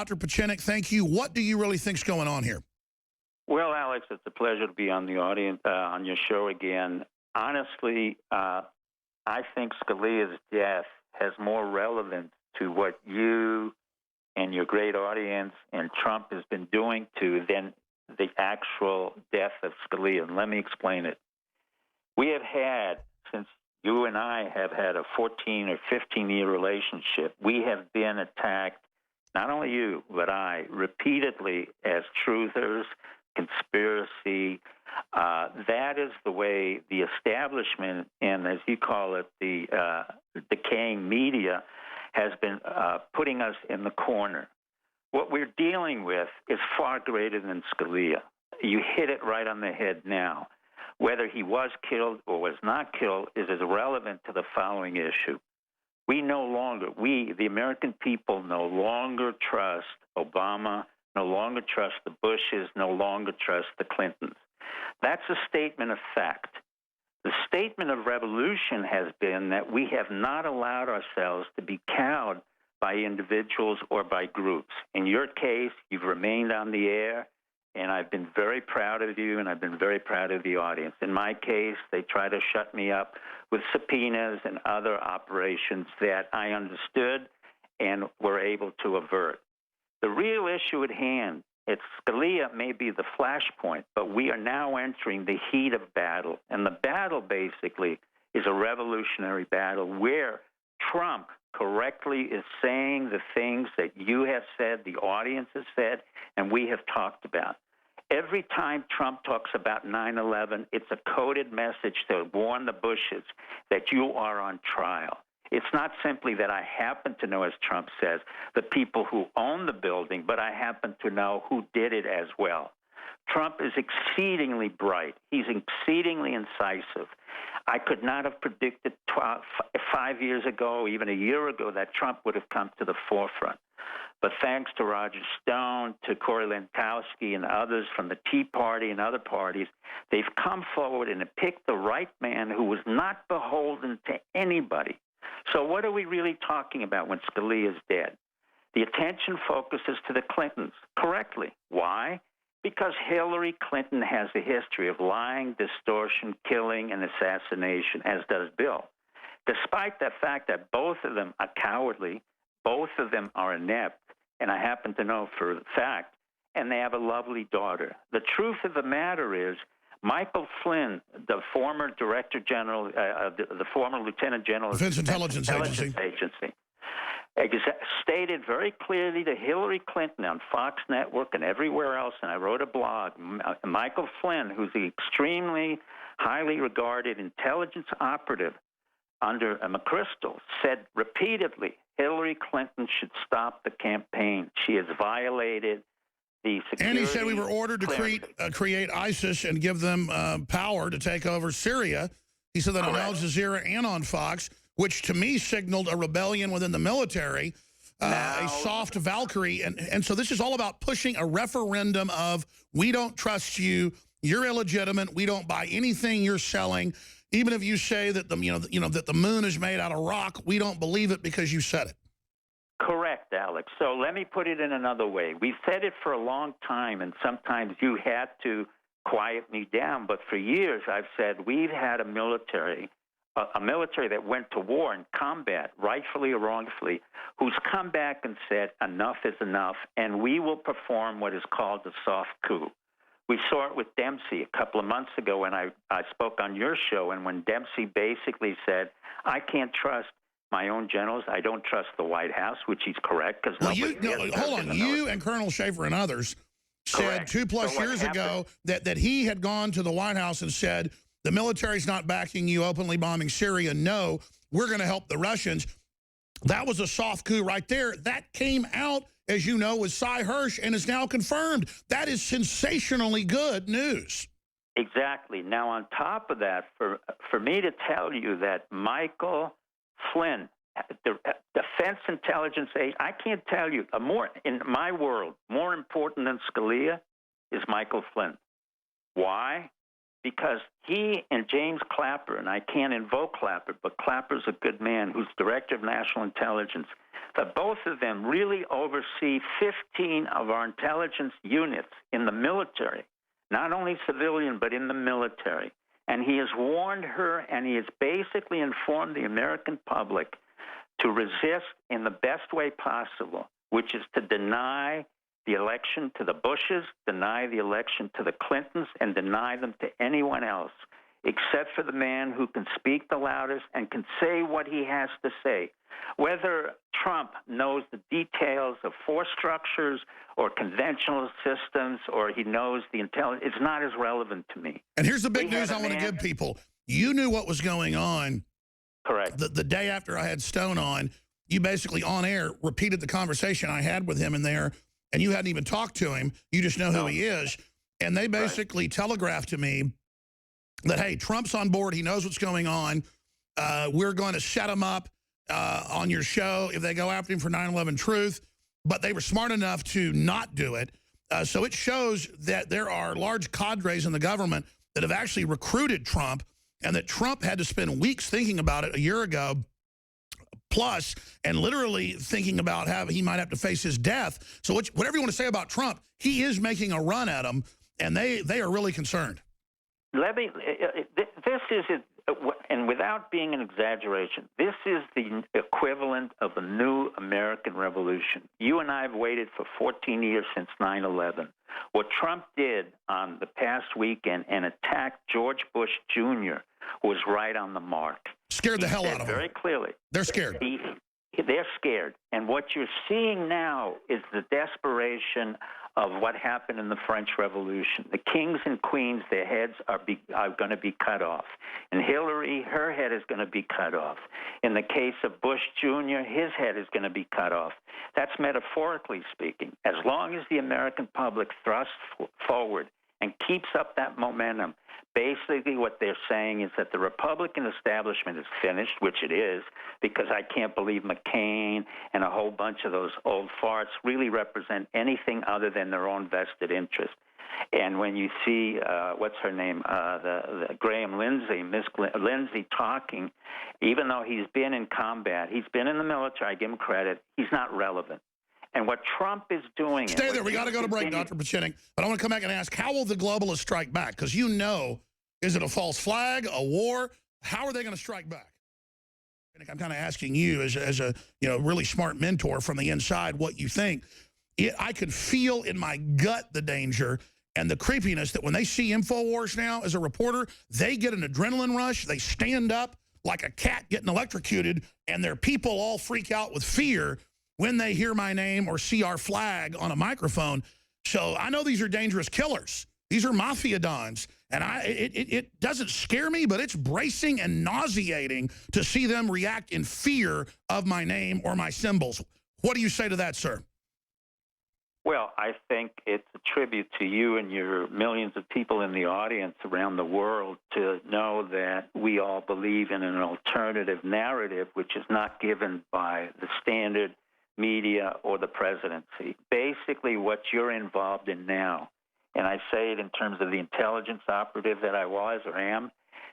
Dr. Pachinik, thank you. What do you really think's going on here? Well, Alex, it's a pleasure to be on the audience on your show again. Honestly, I think Scalia's death has more relevance to what you and your great audience and Trump has been doing to than the actual death of Scalia. And let me explain it. We have had, since you and I have had a 14 or 15-year relationship, we have been attacked, not only you, but I, repeatedly as truthers, conspiracy. That is the way the establishment and, as you call it, the decaying media has been putting us in the corner. What we're dealing with is far greater than Scalia. You hit it right on the head now. Whether he was killed or was not killed is irrelevant to the following issue. We, the American people, no longer trust Obama, no longer trust the Bushes, no longer trust the Clintons. That's a statement of fact. The statement of revolution has been that we have not allowed ourselves to be cowed by individuals or by groups. In your case, you've remained on the air, and I've been very proud of you, and I've been very proud of the audience. In my case, they try to shut me up with subpoenas and other operations that I understood and were able to avert. The real issue at hand, Scalia may be the flashpoint, but we are now entering the heat of battle. And the battle basically is a revolutionary battle where Trump correctly is saying the things that you have said, the audience has said, and we have talked about. Every time Trump talks about 9/11, it's a coded message to warn the Bushes that you are on trial. It's not simply that I happen to know, as Trump says, the people who own the building, but I happen to know who did it as well. Trump is exceedingly bright. He's exceedingly incisive. I could not have predicted 5 years ago, even a year ago, that Trump would have come to the forefront. But thanks to Roger Stone, to Corey Lentowski, and others from the Tea Party and other parties, they've come forward and have picked the right man who was not beholden to anybody. So what are we really talking about when Scalia is dead? The attention focuses to the Clintons, correctly. Why? Because Hillary Clinton has a history of lying, distortion, killing, and assassination, as does Bill. Despite the fact that both of them are cowardly, both of them are inept, and I happen to know for a fact, and they have a lovely daughter. The truth of the matter is, Michael Flynn, the former Director General, the former Lieutenant General of the Defense Intelligence Agency, stated very clearly to Hillary Clinton on Fox Network and everywhere else, and I wrote a blog, Michael Flynn, who's the extremely highly regarded intelligence operative under McChrystal, said repeatedly, Hillary Clinton should stop the campaign. She has violated the security. And he said we were ordered to create ISIS and give them power to take over Syria. He said that on Al Jazeera and on Fox, which to me signaled a rebellion within the military, a soft Valkyrie. And so this is all about pushing a referendum of, we don't trust you, you're illegitimate, we don't buy anything you're selling. Even if you say that that the moon is made out of rock, we don't believe it because you said it. Correct, Alex. So let me put it in another way. We've said it for a long time, and sometimes you had to quiet me down. But for years, I've said we've had a military that went to war and combat, rightfully or wrongfully, who's come back and said enough is enough, and we will perform what is called a soft coup. We saw it with Dempsey a couple of months ago when I spoke on your show, and when Dempsey basically said, I can't trust my own generals, I don't trust the White House, which he's correct. Because hold on, you and Colonel Schaefer and others said 2+ years ago that he had gone to the White House and said, the military's not backing you openly bombing Syria. No, we're going to help the Russians. That was a soft coup right there. That came out, as you know, with Cy Hirsch and is now confirmed. That is sensationally good news. Exactly. Now, on top of that, for me to tell you that Michael Flynn, the Defense Intelligence Agency, I can't tell you, in my world, more important than Scalia is Michael Flynn. Why? Because he and James Clapper, and I can't invoke Clapper, but Clapper's a good man, who's Director of National Intelligence, that both of them really oversee 15 of our intelligence units in the military, not only civilian, but in the military. And he has warned her, and he has basically informed the American public to resist in the best way possible, which is to deny the election to the Bushes, deny the election to the Clintons, and deny them to anyone else, except for the man who can speak the loudest and can say what he has to say. Whether Trump knows the details of force structures or conventional systems, or he knows the intelligence, it's not as relevant to me. And here's the big news I want to give people. You knew what was going on. Correct. The day after I had Stone on, you basically on air repeated the conversation I had with him in there, and you hadn't even talked to him. You just know who he is. And they basically telegraphed to me that, hey, Trump's on board. He knows what's going on. We're going to set him up on your show if they go after him for 9/11 Truth. But they were smart enough to not do it. So it shows that there are large cadres in the government that have actually recruited Trump, and that Trump had to spend weeks thinking about it a year ago plus, and literally thinking about how he might have to face his death. So whatever you want to say about Trump, he is making a run at him, and they are really concerned. Let me, this is, and without being an exaggeration, this is the equivalent of a new American Revolution. You and I have waited for 14 years since 9/11. What Trump did on the past weekend and attacked George Bush Jr. was right on the mark. Scared the hell out of them. Very clearly. They're scared. They're scared. And what you're seeing now is the desperation of what happened in the French Revolution. The kings and queens, their heads are going to be cut off. And Hillary, her head is going to be cut off. In the case of Bush Jr., his head is going to be cut off. That's metaphorically speaking. As long as the American public thrusts forward and keeps up that momentum, basically what they're saying is that the Republican establishment is finished, which it is, because I can't believe McCain and a whole bunch of those old farts really represent anything other than their own vested interest. And when you see, what's her name, the Graham Lindsay, Miss Lindsay talking, even though he's been in combat, he's been in the military, I give him credit, he's not relevant. And what Trump is doing... Stay there. We got to go to break, Dr. Pachinik. But I want to come back and ask, how will the globalists strike back? Because you know, is it a false flag, a war? How are they going to strike back? I'm kind of asking you as a really smart mentor from the inside what you think. I could feel in my gut the danger and the creepiness that when they see InfoWars now as a reporter, they get an adrenaline rush. They stand up like a cat getting electrocuted, and their people all freak out with fear when they hear my name or see our flag on a microphone. So I know these are dangerous killers. These are mafia dons. And it doesn't scare me, but it's bracing and nauseating to see them react in fear of my name or my symbols. What do you say to that, sir? Well, I think it's a tribute to you and your millions of people in the audience around the world to know that we all believe in an alternative narrative, which is not given by the standard media or the presidency. Basically, what you're involved in now, and I say it in terms of the intelligence operative that I was or am,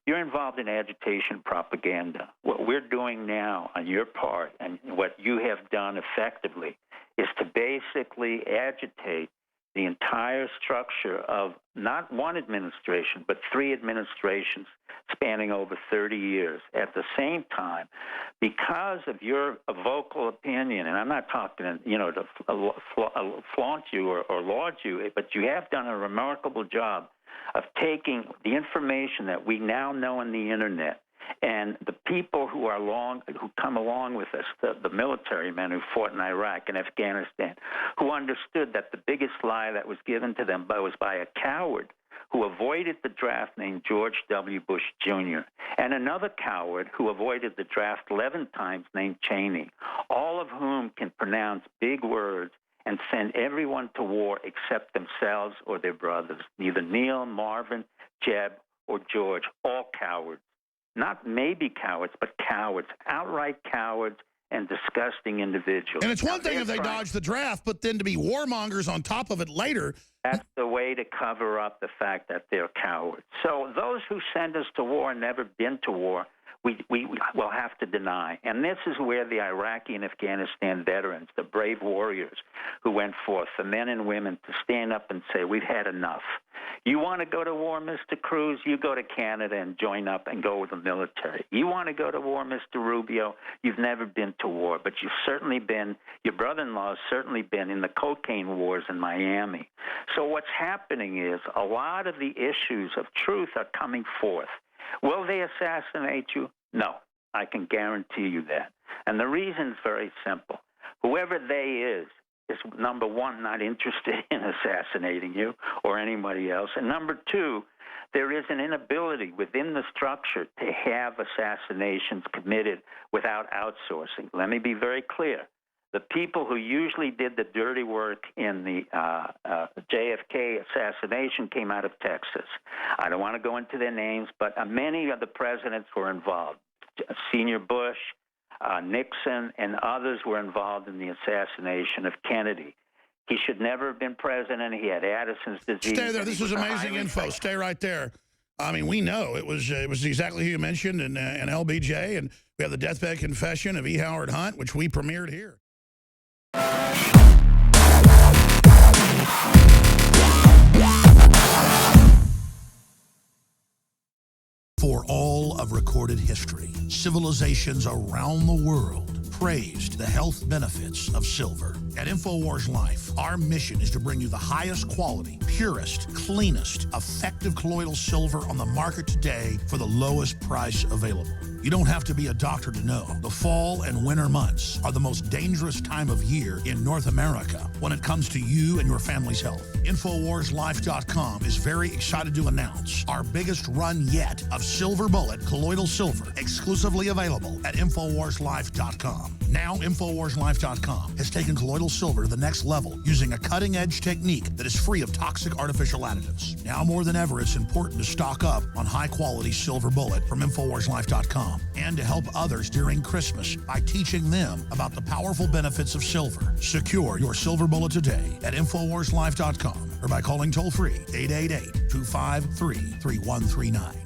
you're involved in agitation propaganda. What we're doing now on your part and what you have done effectively is to basically agitate the entire structure of not one administration, but 3 administrations spanning over 30 years. At the same time, because of your vocal opinion, and I'm not talking, to flaunt you or laud you, but you have done a remarkable job of taking the information that we now know on the internet and the people who come along with us, the military men who fought in Iraq and Afghanistan, who understood that the biggest lie that was given to them was by a coward who avoided the draft named George W. Bush Jr., and another coward who avoided the draft 11 times named Cheney, all of whom can pronounce big words and send everyone to war except themselves or their brothers. Neither Neil, Marvin, Jeb, or George, all cowards. Not maybe cowards, but cowards, outright cowards and disgusting individuals. And it's one thing if they dodge the draft, but then to be warmongers on top of it later. That's the way to cover up the fact that they're cowards. So those who send us to war and never been to war, we will have to deny. And this is where the Iraqi and Afghanistan veterans, the brave warriors who went forth, the men and women, to stand up and say, we've had enough. You want to go to war, Mr. Cruz? You go to Canada and join up and go with the military. You want to go to war, Mr. Rubio? You've never been to war, but you've certainly been, your brother-in-law has certainly been in the cocaine wars in Miami. So what's happening is a lot of the issues of truth are coming forth. Will they assassinate you? No, I can guarantee you that. And the reason is very simple. Whoever they is, number one, not interested in assassinating you or anybody else. And number two, there is an inability within the structure to have assassinations committed without outsourcing. Let me be very clear. The people who usually did the dirty work in the JFK assassination came out of Texas. I don't want to go into their names, but many of the presidents were involved. Senior Bush, Nixon, and others were involved in the assassination of Kennedy. He should never have been president. He had Addison's disease. Stay there. This is amazing info. Stay right there. I mean, we know it was exactly who you mentioned in LBJ, and we have the deathbed confession of E. Howard Hunt, which we premiered here. For all of recorded history, civilizations around the world praised the health benefits of silver. At InfoWars Life, our mission is to bring you the highest quality, purest, cleanest, effective colloidal silver on the market today for the lowest price available. You don't have to be a doctor to know. The fall and winter months are the most dangerous time of year in North America when it comes to you and your family's health. InfoWarsLife.com is very excited to announce our biggest run yet of Silver Bullet colloidal silver, exclusively available at InfoWarsLife.com. Now, InfoWarsLife.com has taken colloidal silver to the next level using a cutting-edge technique that is free of toxic artificial additives. Now more than ever, it's important to stock up on high-quality Silver Bullet from InfoWarsLife.com and to help others during Christmas by teaching them about the powerful benefits of silver. Secure your Silver Bullet today at InfoWarsLife.com or by calling toll-free 888-253-3139.